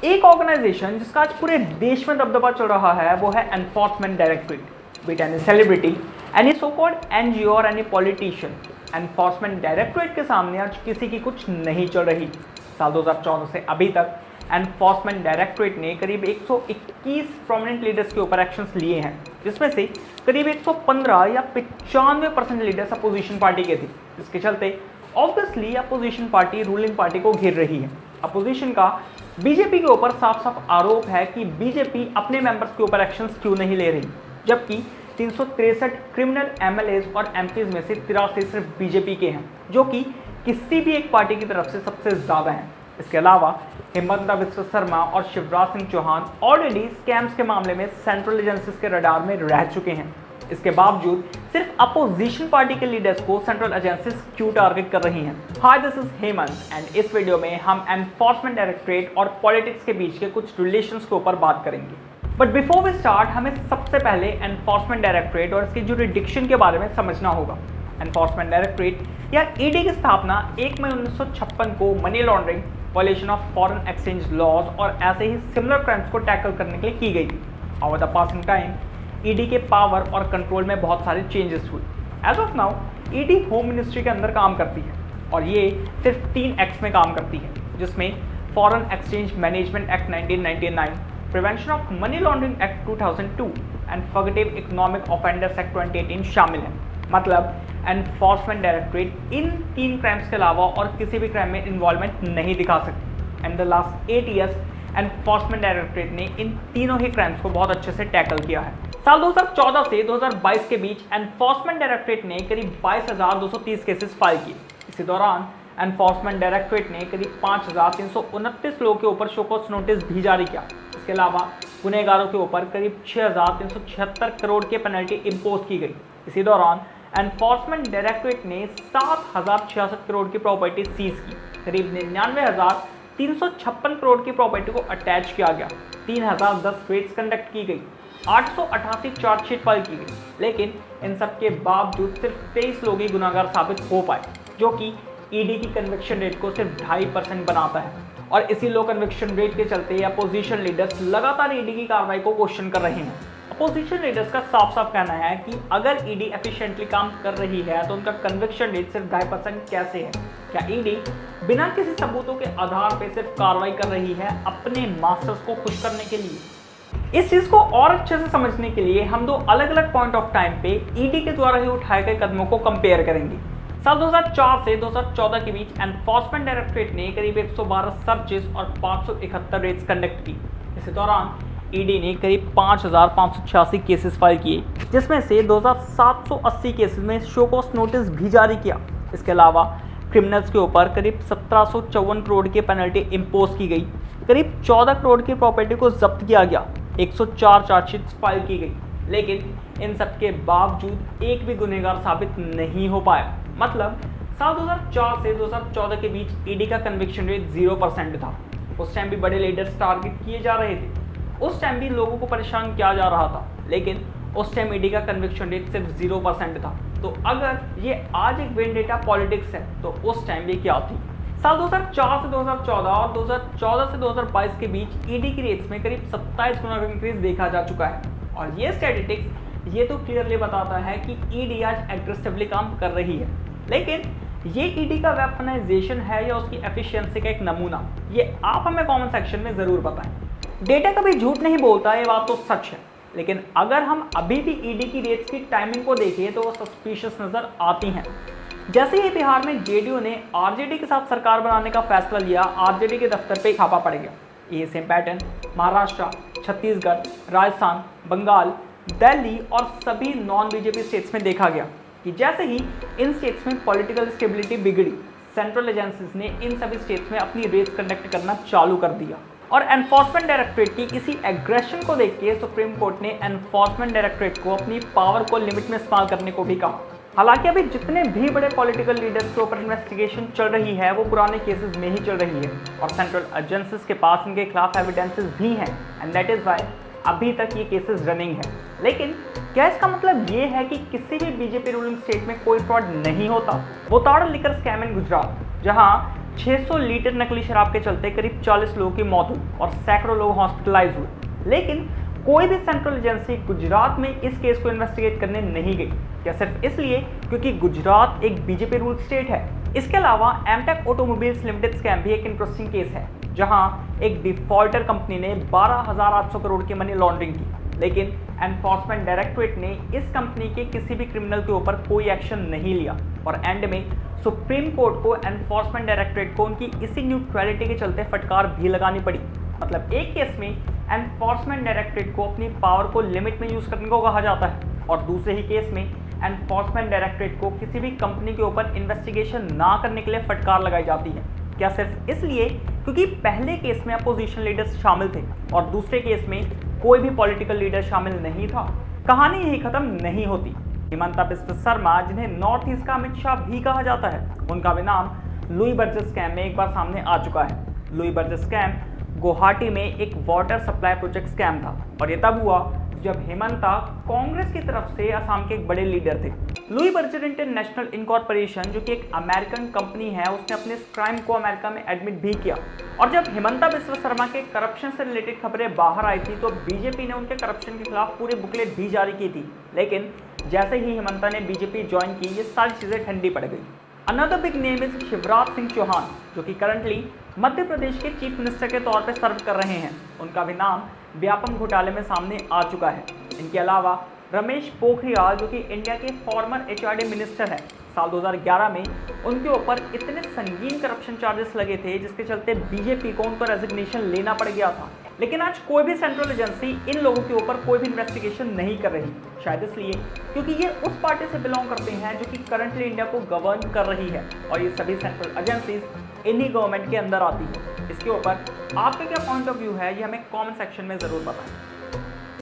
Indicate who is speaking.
Speaker 1: एक ऑर्गेनाइजेशन जिसका आज पूरे देश में दबदबा चल रहा है वो है enforcement directorate. With any celebrity, any so called NGO और एनी पॉलिटिशियन, एनफोर्समेंट डायरेक्टरेट के सामने आज किसी की कुछ नहीं चल रही। साल 2014 से अभी तक एनफोर्समेंट डायरेक्टरेट ने करीब 121 प्रोमिनेंट लीडर्स के ऊपर एक्शंस लिए हैं, जिसमें से करीब 115 या 95% लीडर्स अपोजिशन पार्टी के थे। इसके चलते obviously opposition party ruling party को घेर रही है। अपोजिशन का बीजेपी के ऊपर साफ साफ आरोप है कि बीजेपी अपने मेंबर्स के ऊपर एक्शंस क्यों नहीं ले रही, जबकि 363 क्रिमिनल एमएलएज और एमपीज में से 83 सिर्फ बीजेपी के हैं, जो कि किसी भी एक पार्टी की तरफ से सबसे ज़्यादा हैं। इसके अलावा हिमंता बिस्वा शर्मा और शिवराज सिंह चौहान ऑलरेडी स्कैम्स के मामले में सेंट्रल एजेंसीज के रडार में रह चुके हैं। इसके बावजूद सिर्फ अपोजिशन पार्टी के लीडर्स को सेंट्रल एजेंसीज क्यों टारगेट कर रही हैं? हाय, दिस इज हेमंत एंड इस वीडियो में हम एनफोर्समेंट डायरेक्टरेट और पॉलिटिक्स के बीच के कुछ रिलेशंस के ऊपर बात करेंगे। बट बिफोर वी स्टार्ट, हमें सबसे पहले एनफोर्समेंट डायरेक्टरेट और इसकी जुरिडिक्शन के बारे में समझना होगा। एनफोर्समेंट डायरेक्टरेट या ईडी की स्थापना 1 मई 1956 को money laundering, violation of foreign exchange laws और ऐसे ही सिमिलर क्राइम्स को टैकल करने के लिए की गई थी। Over the passing time ED के पावर और कंट्रोल में बहुत सारे चेंजेस हुए। As of now ED home ministry के अंदर काम करती है और ये सिर्फ 3 एक्ट्स में काम करती है, जिसमें foreign exchange management act 1999, prevention of money laundering act 2002 and fugitive economic offenders act 2018 शामिल हैं। मतलब एनफोर्समेंट डायरेक्टरेट इन 3 क्राइम्स के अलावा और किसी भी क्राइम में इन्वॉल्वमेंट नहीं दिखा सकती। And the last 8 years enforcement directorate ने इन तीनों ही क्राइम्स को बहुत अच्छे से टैकल किया है। साल 2014 से 2022 के बीच एनफोर्समेंट डायरेक्टरेट ने करीब 22,230 केसेस फाइल किए। इसी दौरान एनफोर्समेंट डायरेक्टरेट ने करीब 5,329 लोगों के ऊपर शो कॉज नोटिस भी जारी किया। इसके अलावा गुनहगारों के ऊपर करीब 6,376 करोड़ की पेनल्टी इम्पोज की गई। इसी दौरान एनफोर्समेंट डायरेक्टरेट ने 7,066 करोड़ की प्रॉपर्टी सीज की। करीब 99,356 करोड़ की प्रॉपर्टी को अटैच किया गया। 3,010 रेड्स कंडक्ट की गई। 888 चार्जशीट फाइल की गई। लेकिन इन सब के बावजूद सिर्फ 23 लोग ही गुनाहगार साबित हो पाए, जो कि ईडी की कन्विक्शन रेट को सिर्फ 2.5% बनाता है। और इसी लो कन्विक्शन रेट के चलते अपोजिशन लीडर्स लगातार ईडी की कार्रवाई को क्वेश्चन कर रहे हैं। अपोजिशन लीडर्स का साफ साफ कहना है कि अगर ईडी एफिशिएंटली काम कर रही है तो उनका कन्विक्शन रेट सिर्फ 2.5% कैसे है? क्या ईडी बिना किसी सबूतों के आधार पर सिर्फ कार्रवाई कर रही है अपने मास्टर्स को खुश करने के लिए? इस चीज को और अच्छे से समझने के लिए हम 2 अलग अलग पॉइंट ऑफ टाइम पे ईडी के द्वारा ही उठाए गए कदमों को कंपेयर करेंगे। साल 2004 से 2014 के बीच एनफोर्समेंट डायरेक्टरेट ने करीब 112 सर्चेस और 571 रेड्स कंडक्ट की। इसी दौरान ईडी ने करीब 5,586 केसेस फाइल किए, जिसमें से 2,780 केसेस में शो कॉज नोटिस भी जारी किया। इसके अलावा क्रिमिनल्स के ऊपर करीब 1,754 करोड़ की पेनल्टी इम्पोज की गई। करीब 14 करोड़ की प्रॉपर्टी को जब्त किया गया। 104 चार्जशीट्स फाइल की गई। लेकिन इन सब के बावजूद एक भी गुनहगार साबित नहीं हो पाया। मतलब साल 2004 से 2014 के बीच ईडी का कन्विक्शन रेट 0% था। उस टाइम भी बड़े लीडर्स टारगेट किए जा रहे थे, उस टाइम भी लोगों को परेशान किया जा रहा था, लेकिन उस टाइम ईडी का कन्विक्शन रेट सिर्फ 0% था। तो अगर ये आज एक वेंडेटा पॉलिटिक्स है तो उस टाइम भी क्या थी? साल 2004 से 2014 और 2014 से 2022 के बीच ईडी की रेट्स में करीब 27 गुना का इंक्रीज देखा जा चुका है। और ये स्टैटिस्टिक्स ये तो क्लियरली बताता है कि ईडी आज एग्रेसिवली काम कर रही है। लेकिन ये ईडी का वेपनाइजेशन है या उसकी एफिशिएंसी का एक नमूना, ये आप हमें कमेंट सेक्शन में ज़रूर बताएं। डेटा कभी झूठ नहीं बोलता, ये बात तो सच है। लेकिन अगर हम अभी भी ईडी की रेट्स की टाइमिंग को देखें तो वो सस्पिशियस नज़र आती हैं। जैसे ही बिहार में जेडीयू ने आरजेडी के साथ सरकार बनाने का फैसला लिया, आरजेडी के दफ्तर पे छापा पड़ गया। ये सेम पैटर्न महाराष्ट्र, छत्तीसगढ़, राजस्थान, बंगाल, दिल्ली और सभी नॉन बीजेपी स्टेट्स में देखा गया कि जैसे ही इन स्टेट्स में पॉलिटिकल स्टेबिलिटी बिगड़ी, सेंट्रल एजेंसीज ने इन सभी स्टेट्स में अपनी रेड्स कंडक्ट करना चालू कर दिया। और एनफोर्समेंट डायरेक्टरेट की इसी एग्रेशन को देख के सुप्रीम कोर्ट ने एनफोर्समेंट डायरेक्टरेट को अपनी पावर को लिमिट में इस्तेमाल करने को भी कहा। हालांकि अभी जितने भी बड़े पॉलिटिकल लीडर्स के ऊपर इन्वेस्टिगेशन चल रही है वो पुराने केसेस में ही चल रही है और सेंट्रल एजेंसीज के पास इनके खिलाफ एविडेंसेस भी हैं एंड दैट इज व्हाई अभी तक ये केसेस रनिंग है। लेकिन क्या इसका मतलब ये है कि किसी भी बीजेपी रूलिंग स्टेट में कोई फ्रॉड नहीं होता? वो ताड़ लिकर स्कैम इन गुजरात, जहां 600 लीटर नकली शराब के चलते करीब 40 लोगों की मौत हुई और सैकड़ों लोग हॉस्पिटलाइज हुए, लेकिन कोई भी सेंट्रल एजेंसी गुजरात में इस केस को इन्वेस्टिगेट करने नहीं गई। क्या सिर्फ इसलिए क्योंकि गुजरात एक बीजेपी रूल स्टेट है? इसके अलावा एमटेक ऑटोमोबाइल्स लिमिटेड स्कैम भी एक इंटरेस्टिंग केस है, जहां एक डिफॉल्टर कंपनी ने 12,800 करोड़ की मनी लॉन्ड्रिंग की, लेकिन एनफोर्समेंट डायरेक्टरेट ने इस कंपनी के किसी भी क्रिमिनल के ऊपर कोई एक्शन नहीं लिया और एंड में सुप्रीम कोर्ट को एनफोर्समेंट डायरेक्टरेट को उनकी इसी न्यूट्रलिटी के चलते फटकार भी लगानी पड़ी। मतलब एक केस में एनफोर्समेंट डायरेक्टरेट को अपनी पावर को लिमिट में यूज करने को कहा जाता है और दूसरे ही केस में एनफोर्समेंट डायरेक्टरेट को किसी भी कंपनी के ऊपर इन्वेस्टिगेशन ना करने के लिए फटकार लगाई जाती है। क्या सिर्फ इसलिए क्योंकि पहले केस में अपोजिशन लीडर्स शामिल थे और दूसरे केस में कोई भी पॉलिटिकल लीडर शामिल नहीं था? कहानी यही खत्म नहीं होती। हिमंता बिस्वा शर्मा, जिन्हें नॉर्थ ईस्ट का अमित शाह भी कहा जाता है, उनका भी नाम लुई बर्जेस स्कैम में एक बार सामने आ चुका है। लुई बर्जेस स्कैम गुवाहाटी में एक वाटर सप्लाई प्रोजेक्ट स्कैम था और ये तब हुआ जब हेमंता कांग्रेस की तरफ से असम के एक बड़े लीडर थे। लुई बर्जर इंटरनेशनल इनकॉर्पोरेशन, जो कि एक अमेरिकन कंपनी है, उसने अपने इस क्राइम को अमेरिका में एडमिट भी किया और जब हिमंता बिस्वा शर्मा के करप्शन से रिलेटेड खबरें बाहर आई थी तो बीजेपी ने उनके करप्शन के खिलाफ पूरी बुकलेट भी जारी की थी, लेकिन जैसे ही हिमंता ने बीजेपी ज्वाइन की, ये सारी चीज़ें ठंडी पड़ गई। Another big name is Shivraj Singh Chauhan, जो कि करंटली मध्य प्रदेश के चीफ मिनिस्टर के तौर पर सर्व कर रहे हैं। उनका भी नाम व्यापम घोटाले में सामने आ चुका है। इनके अलावा रमेश पोखरियाल, जो कि इंडिया के फॉर्मर एचआरडी मिनिस्टर है, साल 2011 में उनके ऊपर इतने संगीन करप्शन चार्जेस लगे थे जिसके चलते बीजेपी को उन पर रेजिग्नेशन लेना पड़ गया था। लेकिन आज कोई भी सेंट्रल एजेंसी इन लोगों के ऊपर कोई भी इन्वेस्टिगेशन नहीं कर रही, शायद इसलिए क्योंकि ये उस पार्टी से बिलोंग करते हैं जो कि करंटली इंडिया को गवर्न कर रही है और ये सभी सेंट्रल एजेंसीज इन्हीं गवर्नमेंट के अंदर आती है। इसके ऊपर आपका क्या पॉइंट ऑफ व्यू है, ये हमें कमेंट सेक्शन में ज़रूर बताएं।